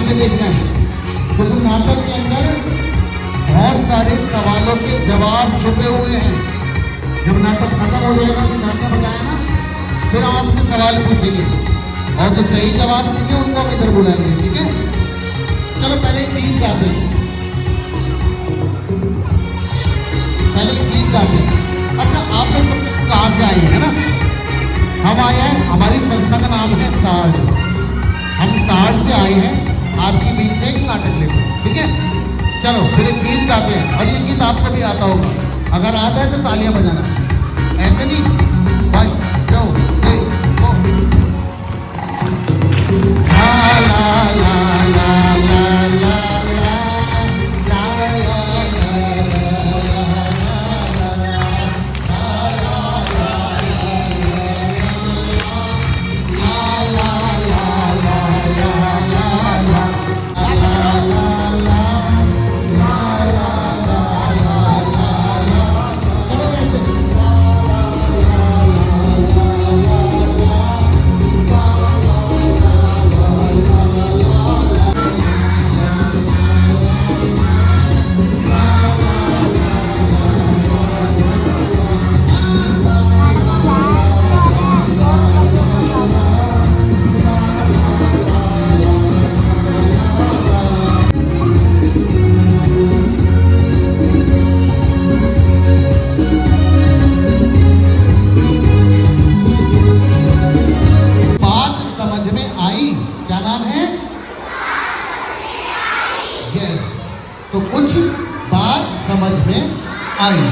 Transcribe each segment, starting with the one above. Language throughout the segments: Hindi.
से देखना है, क्योंकि नाटक के अंदर बहुत सारे सवालों के जवाब छुपे हुए हैं। जब नाटक खत्म हो जाएगा तो नाटक बताया ना, फिर हम आपसे सवाल पूछेंगे और जो सही जवाब देंगे उनको हम इधर बुलाएंगे, ठीक है? चलो पहले एक गीत गाते हैं, पहले एक गीत गाते हैं। अच्छा, आप लोग सब कहाँ से आए हैं ना? हम आए हैं, हमारी संस्था का नाम है साज। हम साज से आए हैं आपकी बीच में एक नाटक लेकर, ठीक है? चलो फिर एक गीत गाते हैं, और ये गीत आपको भी आता होगा। अगर आता है तो तालियां बजाना, ऐसे नहीं। 1 2 3 4। ला ला ला ला ला ला तो कुछ बात समझ में आई।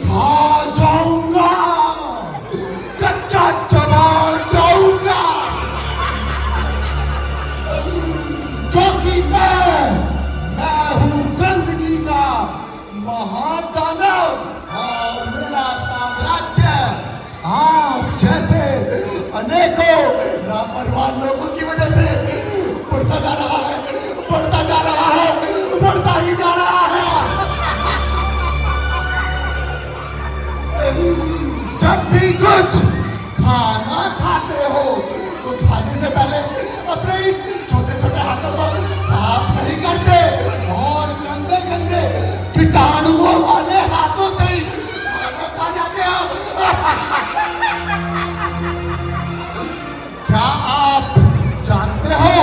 खा जाऊंगा, कच्चा चबा जाऊंगा, क्योंकि मैं हूं गंदगी का महादानव और मेरा साम्राज्य आप जैसे अनेकों लापरवाह लोगों की वजह से बढ़ता जा रहा है, बढ़ता जा रहा है, बढ़ता ही जा रहा है। जब भी कुछ खाना खाते हो तो खाने से पहले अपने छोटे छोटे हाथों को साफ नहीं करते और गंदे गंदे कीटाणुओं वाले हाथों से ही खाना खा जाते हो। क्या आप जानते हो,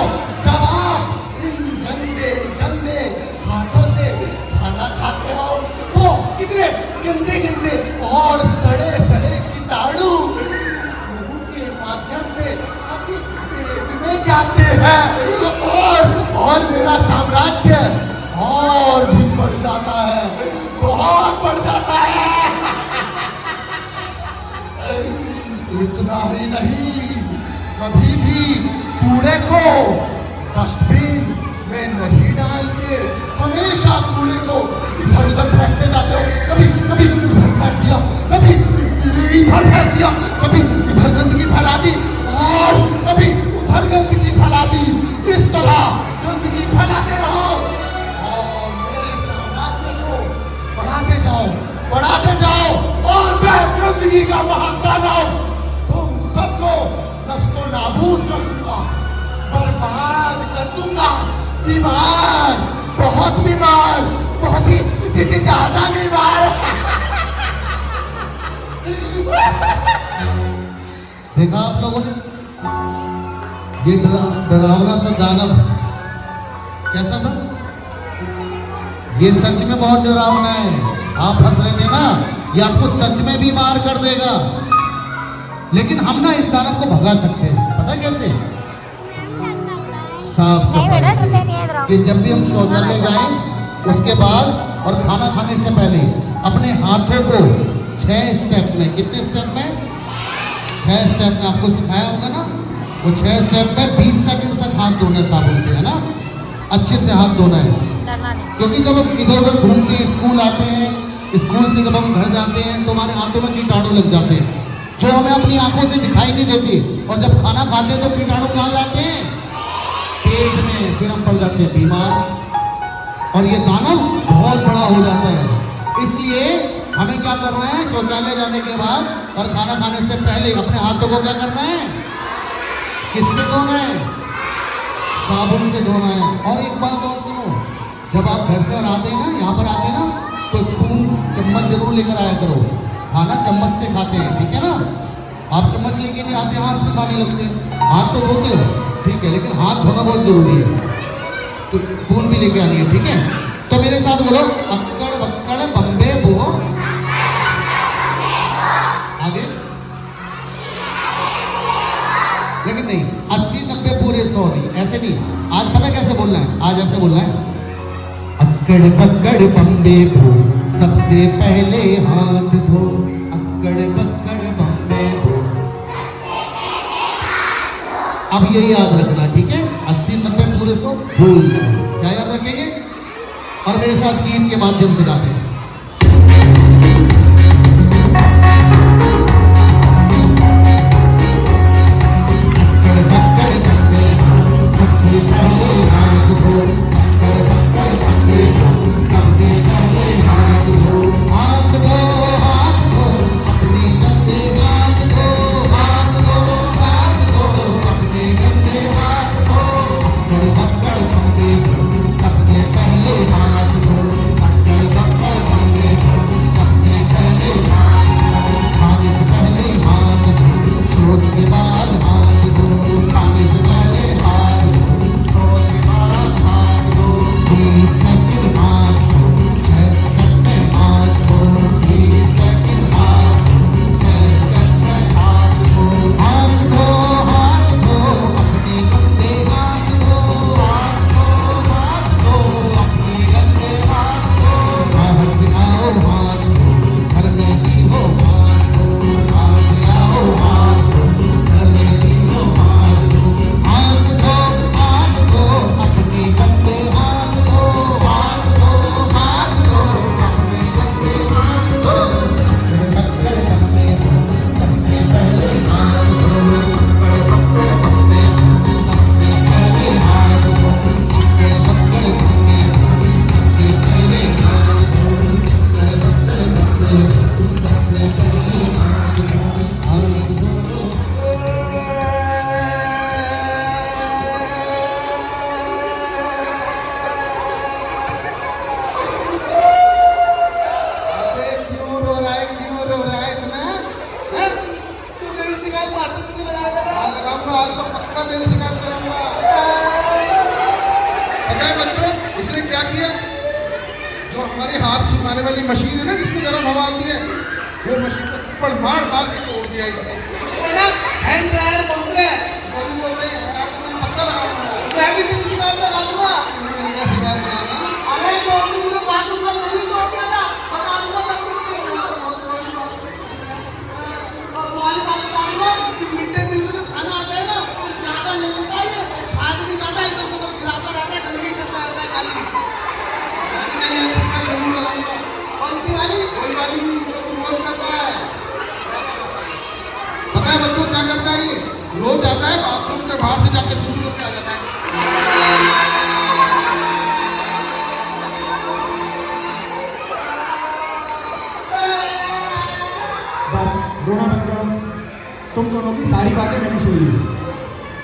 जब आप इन गंदे गंदे हाथों से खाना खाते हो तो कितने गंदे गंदे और सड़े सड़े कीटाणु मुंह के माध्यम से आपकी पेट में जाते हैं और मेरा साम्राज्य और भी बढ़ जाता है, बहुत बढ़ जाता है। इतना ही नहीं, कभी भी कूड़े को डस्टबिन में नहीं डालते, हमेशा कूड़े को इधर उधर फेंकते जाते हो। कभी कभी उधर फेंक दिया, कभी इधर फेंक दिया, कभी इधर गंदगी फैला दी और कभी उधर गंदगी फैला दी। इस तरह गंदगी फैलाते रहो और मेरे साम्राज्य को बढ़ाते जाओ, बढ़ाते जाओ और मैं गंदगी का महादानव तुम सबको नस्तो नाबूद कर दूंगा, बर्बाद कर दूंगा। बीमार, बहुत बीमार, बहुत ही ज्यादा बीमार। देखा आप लोगों ने ये डरावना सा दानव कैसा था? ये सच में बहुत डरावना है। आप हंस रहे थे ना, ये आपको सच में भी मार कर देगा। लेकिन हम ना इस दानव को भगा सकते हैं, पता कैसे? साफ सफाई से। कि जब भी हम शौचालय जाएं उसके बाद और खाना खाने से पहले अपने हाथों को 6 स्टेप में, कितने स्टेप में? 6 स्टेप में आपको सिखाया होगा ना, वो 6 स्टेप में 20 सेकंड तक हाथ धोना साबुन से, है ना? अच्छे से हाथ धोना है। क्योंकि जब हम इधर उधर घूमते हैं, स्कूल आते हैं, स्कूल से जब हम घर जाते हैं तो हमारे हाथों में कीटाणु लग जाते हैं जो हमें अपनी आंखों से दिखाई नहीं देती। और जब खाना खाते हैं तो कीटाणु कहाँ जाते हैं? पेट में। फिर हम पड़ जाते हैं बीमार और ये दानव बहुत बड़ा हो जाता है। इसलिए हमें क्या करना है, शौचालय जाने के बाद और खाना खाने से पहले अपने हाथों को क्या करना है, किससे धोना है, साबुन से धोना है। और एक बात और सुनो, जब आप घर से आते हैं ना, यहाँ पर आते हैं ना, तो स्पून चम्मच जरूर लेकर आया करो। खाना चम्मच से खाते हैं, ठीक है ना। आप चम्मच लेके नहीं आते, हाथ से खाने लगते हैं। हाथ तो धोते हो, ठीक है, लेकिन हाथ धोना बहुत जरूरी है, तो स्पून भी लेके आनी है, ठीक है। तो मेरे साथ बोलो, अक्कड़ बक्कड़ बम्बे बो, आगे, लेकिन नहीं 80 90 पूरे 100 नहीं, ऐसे नहीं। आज पता कैसे बोलना है, आज ऐसे बोलना है, अक्कड़ बक्कड़ बम्बे बो, सबसे पहले हाथ धो, अक्कड़ बक्कड़ बम्बे बो। अब ये याद रखना, ठीक है, 80 90 पूरे 100 भूल, क्या याद रखेंगे। और मेरे साथ गीत के माध्यम से गाते हैं। मशीन है ना जिसमें गर्म हवा आती है, वो मशीन को थप्पड़ मार मार के तोड़ दिया इसने। उसको ना हैंड ड्रायर बोलते हैं। बोलते हैं शिकायत तो मैंने पक्का लगा दूंगा। मैं भी तेरी शिकायत लगा दूंगा। मैंने क्या शिकायत लगाना? अरे वो पूरे बाथरूम का बिल तोड़ दिया था, बता दूंगा सबको। और वो वाली बात बता दूंगा कि मिड डे मील में जो खाना आता है ना, वो ज्यादा ले लेता है, आदमी ज्यादा इधर से उधर गिराता रहता है, गंदगी करता रहता है खाली। मैंने ये शिकायत जरूर लगाऊंगा। कौन सी वाली? वही वाली जो तू रोज करता है। पता है बच्चों क्या करता है ये? रोज आता है बाथरूम के बाहर से जाके सुसु करके आ जाता है। बस रोना बंद करो। तुम दोनों की सारी बातें मैंने सुन ली।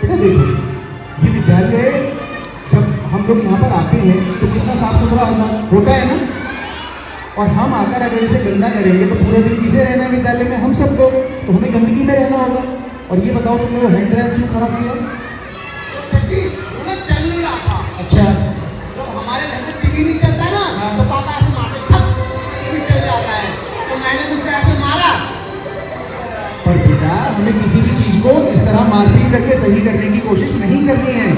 बेटा देखो, ये विद्यालय जब हम लोग यहाँ पर आते हैं तो कितना साफ सुथरा होता है ना। और हम आकर अगर इसे गंदा करेंगे तो पूरे दिन किसे रहना है विद्यालय में? हम सबको। तो हमें गंदगी में रहना होगा। और ये बताओ तुमने वो हैंड ड्रायर क्यों खराब किया? सच्ची वो ना चल नहीं रहा था। अच्छा, जब हमारे घर में टीवी नहीं चलता ना, तो पापा ऐसे मारते, खप टीवी चल जाता है, तो मैंने उसको ऐसे मारा। पर बेटा हमें किसी भी चीज को इस तरह मारपीट करके सही करने की कोशिश नहीं करनी है।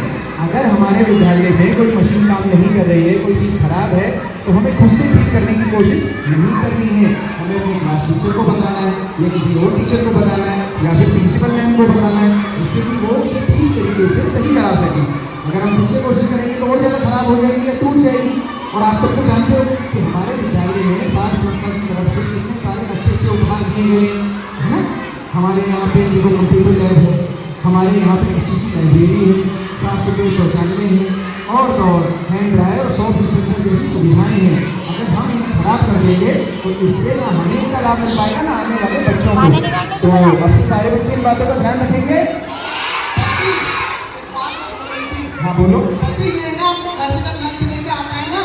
अगर हमारे विद्यालय में कोई मशीन काम नहीं कर रही है, कोई चीज़ खराब है, तो हमें खुद से ठीक करने की कोशिश नहीं करनी है। हमें अपने क्लास टीचर को बताना है या किसी और टीचर को बताना है या फिर प्रिंसिपल मैम को बताना है, जिससे कि वो उसे ठीक तरीके से सही करा सकें। अगर हम खुद से कोशिश करेंगे तो और ज़्यादा खराब हो जाएगी या टूट जाएगी। और आप सबको जानते हो कि हमारे विद्यालय में साफ संस्था की तरफ से कितने सारे अच्छे अच्छे उपहार दिए गए हैं ना। हमारे यहाँ पे देखो कंप्यूटर लैब है, हमारे यहाँ पे अच्छी सी लाइब्रेरी है, साफ सुथरे शौचालय हैं और हैंड ड्रायर और सॉफ्ट डिस्पेंसर जैसी सुविधाएं हैं। अगर हम इन्हें खराब खराब कर देंगे तो इससे ना हमें इनका लाभ मिल पाएगा ना आने वाले बच्चों को। तो अब से सारे बच्चे इन बातों का ध्यान रखेंगे। हाँ बोलो। सच्ची ये ना ऐसे का लंच लेके आता है ना,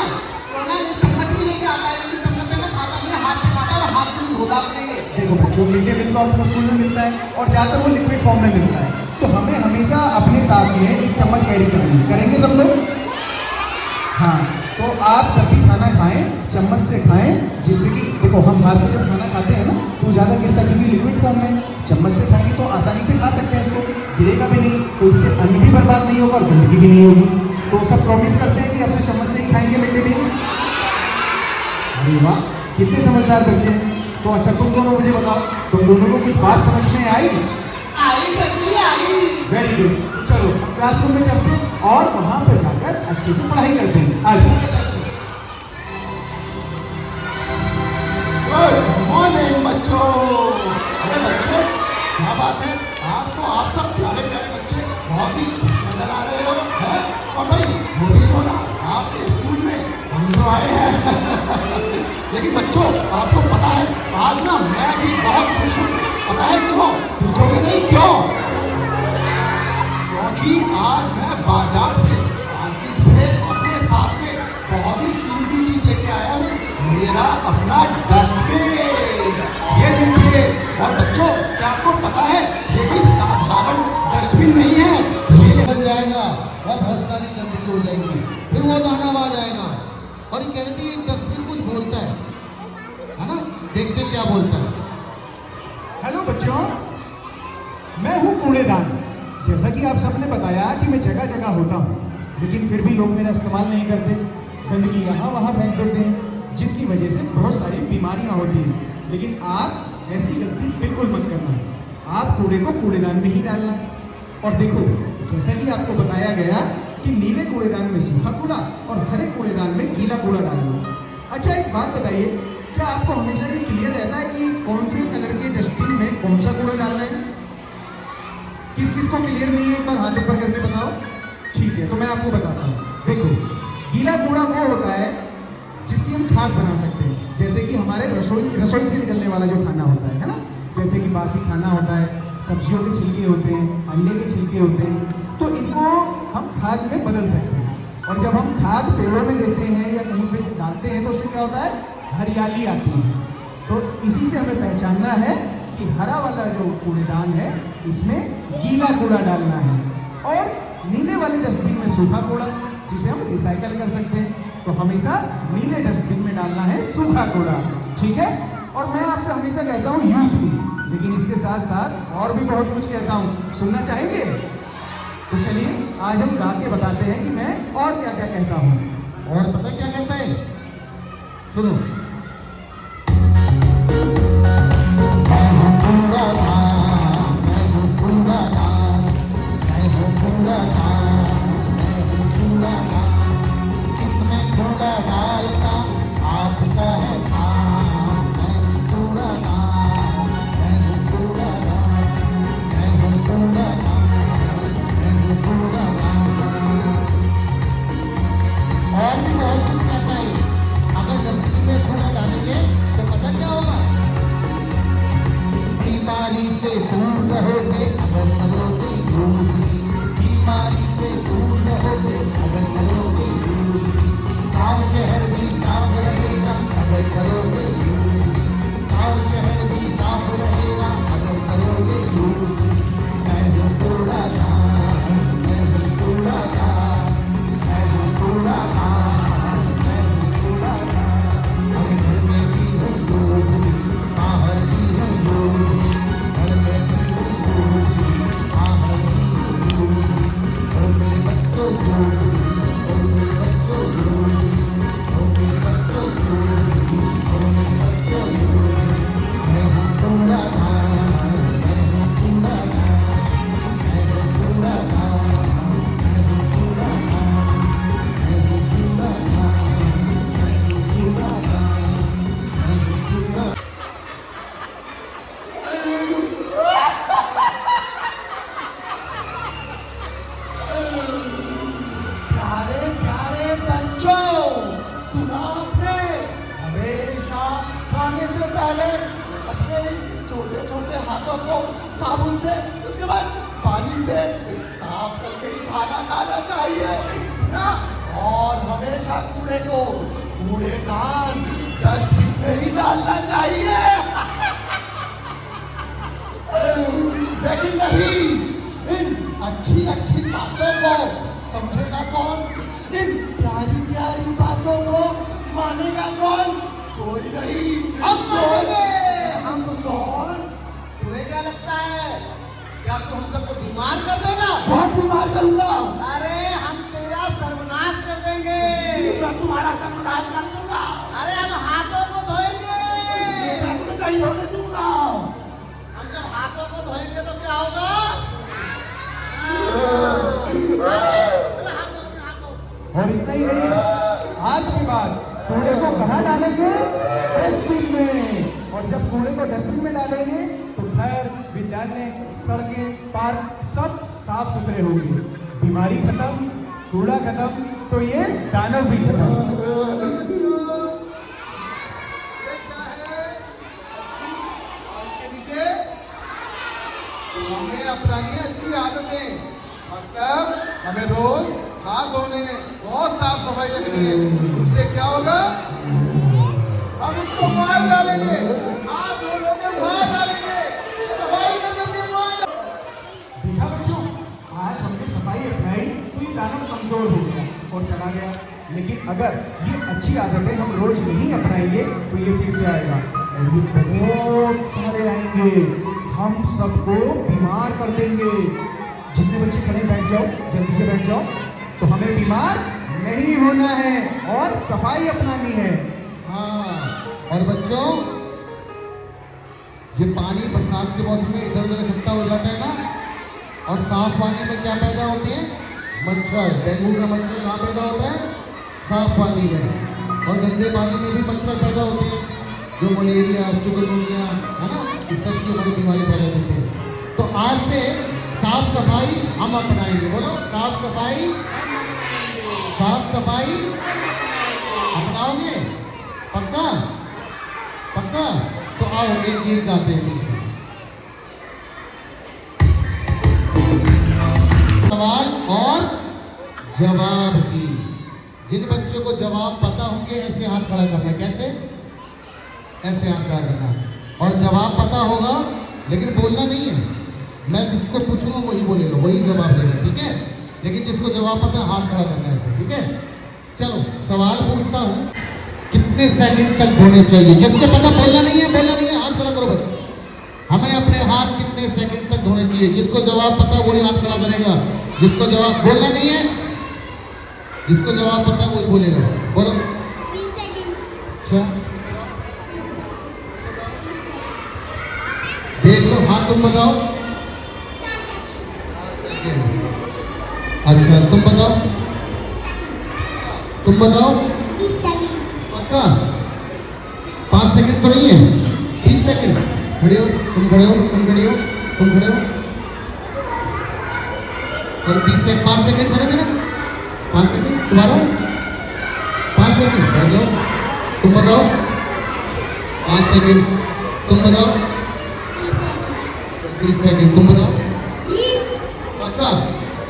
तो ना ये चम्मच भी लेके आता है, लेकिन चम्मच से ना खाता नहीं, हाथ से खाता है और हाथ में धोता अपने। देखो बच्चों, मिड डे मील तो आपको स्कूल में मिलता है और ज़्यादातर वो लिक्विड फॉर्म में मिलता है, तो हमें हमेशा अपने साथ में एक चम्मच कैरी करनी है। करेंगे सब लोग? हाँ, तो आप जब भी खाना खाएं चम्मच से खाएं, जिससे कि देखो हम हाथ से जब खाना खाते हैं ना तो ज़्यादा गिरता, क्योंकि लिक्विड फॉर्म में। चम्मच से खाएंगे तो आसानी से खा सकते हैं उसको, गिरेगा भी नहीं, तो इससे अन्न भी बर्बाद नहीं होगा और गंदगी भी नहीं होगी। तो सब प्रॉमिस करते हैं कि अब से चम्मच से ही खाएंगे मिड डे मील। अरे वाह, कितने समझदार बच्चे हैं। तो अच्छा तुम दोनों मुझे बताओ, तुम दोनों को कुछ बात समझ में आई? आई सच्ची आई। Very good. चलो क्लासरूम में चलते हैं और वहां पर जाकर अच्छे से पढ़ाई करते हैं। आज गुड मॉर्निंग बच्चों। अरे बच्चों, क्या बात है, आज तो आप सब प्यारे प्यारे बच्चे बहुत ही खुश नजर आ रहे हो, हैं? और भाई वो भी तो ना आपके स्कूल में हम जो आए हैं। लेकिन बच्चों, आपको पता है आज ना मैं भी बहुत खुश हूँ। पता है क्यों? पूछोगे नहीं क्यों? क्योंकि आज मैं बाजार से मार्केट से अपने साथ में बहुत ही कीमती चीज लेके आया हूँ, मेरा अपना डस्टबिन। ये देखिए। और बच्चों, क्या आपको पता है ये कोई साधारण डस्टबिन नहीं है, ये बन जाएगा और बहुत सारी गंदगी हो जाएगी, फिर वो दाना आ जाएगा। और ये कह रही थी डस्टबिन कुछ बोलता है ना? देखते क्या बोलता है। हेलो बच्चों, मैं हूँ कूड़ेदान। जैसा कि आप सबने बताया कि मैं जगह जगह होता हूँ, लेकिन फिर भी लोग मेरा इस्तेमाल नहीं करते, गंदगी यहाँ वहाँ फेंक देते हैं, जिसकी वजह से बहुत सारी बीमारियाँ होती हैं। लेकिन आप ऐसी गलती बिल्कुल मत करना। आप कूड़े को कूड़ेदान में ही डालना। और देखो, जैसा कि आपको बताया गया कि नीले कूड़ेदान में सूखा कूड़ा और हरे कूड़ेदान में गीला कूड़ा डालना। अच्छा एक बात बताइए, क्या आपको हमेशा ये क्लियर रहता है कि कौन से कलर के डस्टबिन में कौन सा कूड़ा डालना है? किस किस को क्लियर नहीं है, एक बार हाथ ऊपर करके बताओ। ठीक है, तो मैं आपको बताता हूँ। देखो, गीला कूड़ा वो होता है जिसकी हम खाद बना सकते हैं, जैसे कि हमारे रसोई से निकलने वाला जो खाना होता है ना, जैसे कि बासी खाना होता है, सब्जियों के छिलके होते हैं, अंडे के छिलके होते हैं, तो इनको हम खाद में बदल सकते हैं। और जब हम खाद पेड़ों में देते हैं या कहीं पे डालते हैं तो उससे क्या होता है, हरियाली आती है। तो इसी से हमें पहचानना है कि हरा वाला जो कूड़ेदान है इसमें गीला कूड़ा डालना है, और नीले वाले डस्टबिन में सूखा कूड़ा, जिसे हम रिसाइकल कर सकते हैं। तो हमेशा नीले डस्टबिन में डालना है सूखा कूड़ा, ठीक है? और मैं आपसे हमेशा कहता हूँ यूज मी, लेकिन इसके साथ साथ और भी बहुत कुछ कहता हूँ, सुनना चाहेंगे? तो चलिए आज हम गा के बताते हैं कि मैं और क्या क्या कहता हूँ। और पता क्या कहता है? सुनो। मैं हूँ कूड़ादान, मैं हूँ कूड़ादान, मैं हूँ कूड़ादान, मैं हूँ कूड़ादान। इसमें कूड़ा डालना आपका है काम। मैं हूँ कूड़ादान, मैं हूँ कूड़ादान, मैं हूँ कूड़ादान, मैं हूँ कूड़ादान। और भी बहुत कुछ कहता है। अगर डस्टबिन में कूड़ा डालेंगे तो पता क्या होगा? बीमारी से दूर रहोगे अगर करोगे यूज। बीमारी से दूर रहोगे अगर करोगे यूज। गाँव शहर भी साफ रहेगा अगर करोगे यूज। गाँव शहर भी साफ रहेगा अगर करोगे यूज। मैं हूँ कूड़ादान, मैं हूँ कूड़ादान, मैं हूँ कूड़ादान, मैं हूँ कूड़ादान। अगर घर में भी हूँ यूज, बाहर भी हूँ यूज, घर में भी हूँ यूज, बाहर भी हूँ यूज। हाथों को साबुन से, उसके बाद पानी से साफ करके ही खाना खाना चाहिए, सुना? और हमेशा कूड़े को कूड़ेदान डस्टबिन में ही डालना चाहिए। लेकिन नहीं, इन अच्छी अच्छी बातों को समझेगा कौन? इन प्यारी प्यारी बातों को मानेगा कौन? कोई नहीं। हम मानेंगे। हम कौन? तुम्हें क्या लगता है क्या तू हम सबको बीमार कर देगा? बहुत बीमार करूंगा। अरे हम तेरा सर्वनाश कर देंगे। मैं तुम्हारा सर्वनाश कर दूंगा। अरे हम हाथों को धोएंगे। मैं तुम्हें नहीं होने दूंगा। हम जब हाथों को धोएंगे तो क्या होगा? और इतना ही नहीं, आज के बाद कूड़े को कहाँ डालेंगे? डस्टबिन में। और जब कूड़े को डस्टबिन में डालेंगे तो घर, विद्यालय, सड़कें, पार्क सब साफ सुथरे होंगे। बीमारी खत्म, कूड़ा खत्म, तो ये दानव भी खत्म। हमें अपनानी अच्छी आदतें, मतलब हमें रोज हाथ धोने, बहुत साफ सफाई रखनी है। उससे क्या होगा? हम उसको मार डालेंगे, हाथ धोने के मार डालेंगे, सफाई करके मार देखा बच्चों, आज हमने सफाई अपनाई तो ये दानव कमजोर हो गया और चला गया। लेकिन अगर ये अच्छी आदतें हम रोज नहीं अपनाएंगे तो ये फिर से आएगा और ये बहुत सारे आएंगे, हम सबको बीमार कर देंगे। जितने बच्चे खड़े बैठ जाओ, जल्दी से बैठ जाओ। तो हमें बीमार नहीं होना है और सफाई अपनानी है। हाँ, और बच्चों, ये पानी बरसात के मौसम में इधर उधर इकट्ठा हो जाता है ना, और साफ पानी में क्या पैदा होते हैं? मच्छर। डेंगू का मच्छर कहाँ पैदा होता है? साफ पानी में। और गंदे पानी में भी मच्छर पैदा होते हैं, जो मलेरिया, चिकनगुनिया, है ना, इस सब की हमारी बीमारी पैदा करते हैं। तो आज से साफ सफाई हम अपनाएंगे। बोलो, साफ सफाई, साफ सफाई अपनाओगे? पक्का? पक्का? तो आओ एक गीत गाते हैं मिलकर। सवाल और जवाब की। जिन बच्चों को जवाब पता होंगे ऐसे हाथ खड़ा करना। कैसे? ऐसे हाथ खड़ा करना। और जवाब पता होगा लेकिन बोलना नहीं है। मैं जिसको पूछूंगा वही बोलेगा, वही जवाब देगा, ठीक है? लेकिन जिसको जवाब पता हाथ खड़ा करना है ऐसे, ठीक है? चलो सवाल पूछता हूँ, कितने सेकंड तक धोने चाहिए? जिसको पता बोलना नहीं है, बोलना नहीं है, हाथ खड़ा करो बस। हमें अपने हाथ कितने सेकंड तक धोने चाहिए? जिसको जवाब पता वही हाथ खड़ा करेगा। जिसको जवाब बोलना नहीं है, जिसको जवाब पता वही बोलेगा। बोलो। 20 सेकंड। अच्छा, देख लो, हाँ तुम बताओ। 4 सेकंड। अच्छा तुम बताओ, तुम बताओ। 20 सेकंड। पक्का? 5 सेकंड तो नहीं है, 20 सेकंड। खड़े हो, तुम खड़े हो, तुम खड़े हो, तुम खड़े हो। और 20 सेकंड, 5 सेकंड करेंगे ना? 5 सेकंड तुम्हारा, 5 सेकंड बैठ जाओ। तुम बताओ। 5 सेकंड तुम बताओ। 30 सेकंड तुम बताओ। 20। पक्का?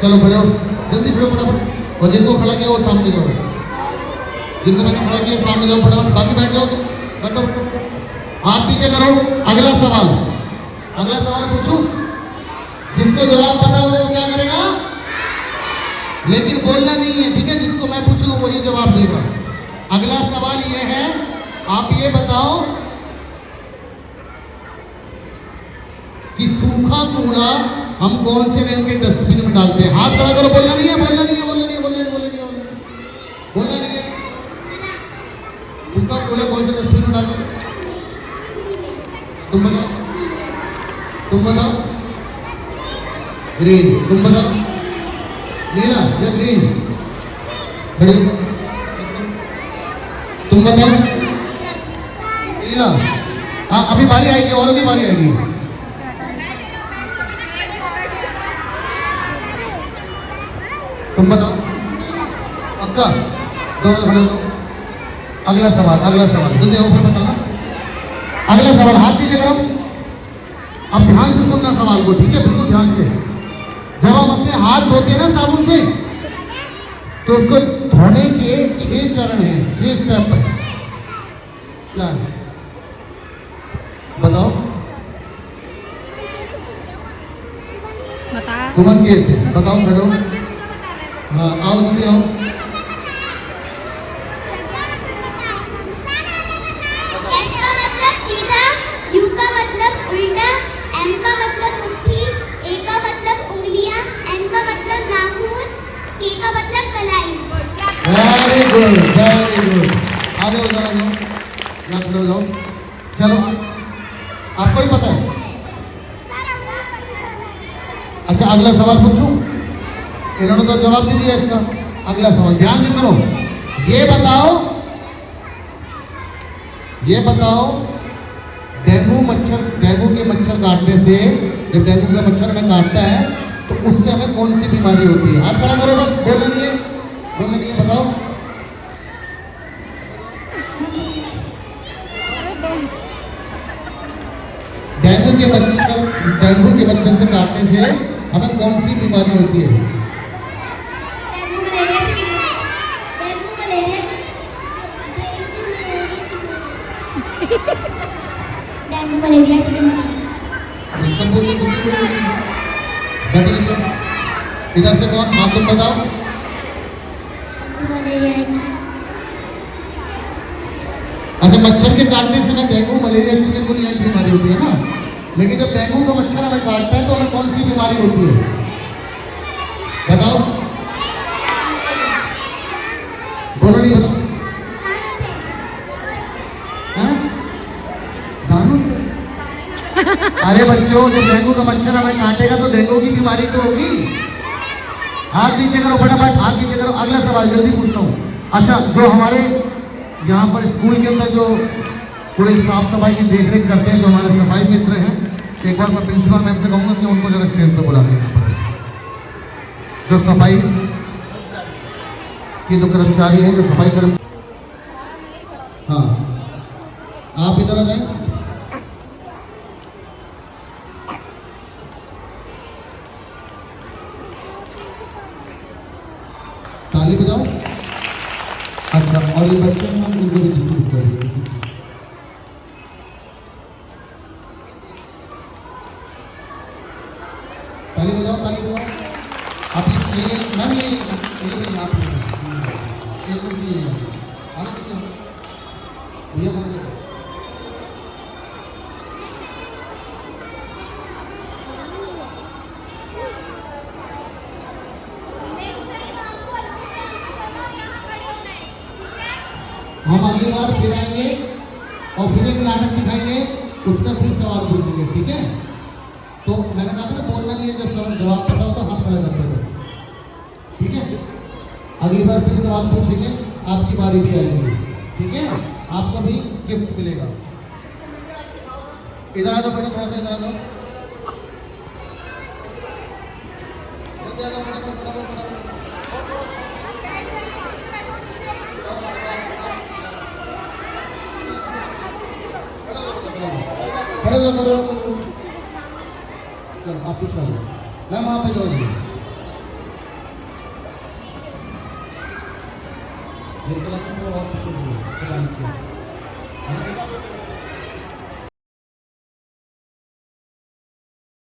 चलो खड़े हो, जल्दी खड़े हो फटाफट। और जिनको खड़ा किया वो सामने जाओ, जिनको मैंने खड़ा किया सामने जाओ फटाफट। बाकी बैठ जाओ, बैठो, हाथ पीछे करो। अगला सवाल, अगला सवाल पूछूं? जिसको जवाब पता होगा वो क्या करेगा? लेकिन बोलना नहीं है, ठीक है? जिसको मैं पूछूंगा वही जवाब देगा। अगला सवाल ये है, आप ये बताओ कि सूखा कूड़ा हम कौन से रंग के डस्टबिन में डालते हैं? हाथ खड़ा करो। बोलना नहीं है, बोलना नहीं है, बोलना नहीं है, बोलना नहीं है, बोलना नहीं है, बोलना नहीं है। सूखा कूड़ा कौन से डस्टबिन में डालते हैं? तुम बताओ, तुम बताओ। ग्रीन। तुम बताओ। नीला या ग्रीन? खड़े हो। तुम बताओ। नीला। हाँ, अभी बारी आएगी, और भी बारी आएगी। तुम बताओ। पक्का? दोनों खड़े हो। अगला सवाल, अगला सवाल जल्दी आओ, फिर बताना। अगला सवाल, हाथ नीचे करो। अब ध्यान से सुनना सवाल को, ठीक है, बिल्कुल ध्यान से। जब हम अपने हाथ धोते हैं ना साबुन से, तो उसको धोने के 6 चरण हैं, 6 स्टेप है। क्या है बताओ? बता। सुमन के से बताओ, खड़ो। हाँ आओ दीदी आओ। एस का मतलब सीधा, यू का मतलब उल्टा, एम का मतलब मुट्ठी, ए का मतलब उंगलियां, एन का मतलब नाखून, के का मतलब कलाई। Very good, very good. आ जाओ, उधर आ जाओ, यहाँ खड़े हो जाओ। चलो, आपको ही पता है? अच्छा, अगला सवाल पूछूं? इन्होंने तो जवाब दे दिया इसका। अगला सवाल ध्यान से सुनो। ये बताओ, डेंगू के मच्छर काटने से, जब डेंगू का मच्छर हमें काटता है तो उससे हमें कौन सी बीमारी होती है? हाथ खड़ा करो, बस बोलना नहीं है, बताओ। डेंगू के मच्छर से काटने से हमें कौन सी बीमारी होती है? Dengue malaria chikungunya. Dengue malaria dengue malaria chikungunya. सब बोलने बैठो नीचे। इधर से कौन? हाँ तुम बताओ। मलेरिया अच्छा, मच्छर के काटने से हमें डेंगू मलेरिया चिकनगुनिया की बीमारी होती है ना, लेकिन जब डेंगू का मच्छर हमें काटता है तो हमें कौन सी बीमारी होती है? बताओ, बोलो नहीं, बताओ। हाँ? दानों से? अरे बच्चों, जब डेंगू का मच्छर हमें काटेगा तो डेंगू की बीमारी तो होगी। हाथ नीचे करो, फटाफट हाथ नीचे करो। अगला सवाल जल्दी पूछता हूँ। अच्छा, जो हमारे यहाँ पर स्कूल के अंदर जो पूरे साफ सफाई की देखरेख करते हैं, जो हमारे सफाई मित्र हैं, एक बार मैं प्रिंसिपल मैम से कहूँगा कि उनको जरा स्टेज पर बुला लें। जो सफाई के जो कर्मचारी हैं, जो सफाई कर्मचारी, हाँ आप इधर आ जाएं। ताली बजाओ। अच्छा, और ये बच्चे हैं, हम इनको भी डिस्ट्रीब्यूट कर देंगे। ताली बजाओ, ताली बजाओ। आप ये मैम ये आप ये बंद करो। हम अगली बार फिर आएंगे और फिर एक नाटक दिखाएंगे, उसमें फिर सवाल पूछेंगे, ठीक है? तो मैंने कहा था ना, बोलना नहीं है, जब जवाब पता हो तो हाथ खड़ा कर दो, ठीक है? अगली बार फिर सवाल पूछेंगे, आपकी बारी भी आएगी, ठीक है? आपको भी गिफ्ट मिलेगा। इधर आ जाओ बेटा, थोड़ा सा इधर आ जाओ। जल्दी आ जाओ, फटाफट। चलो आप पूछ लो मैम, आप इधर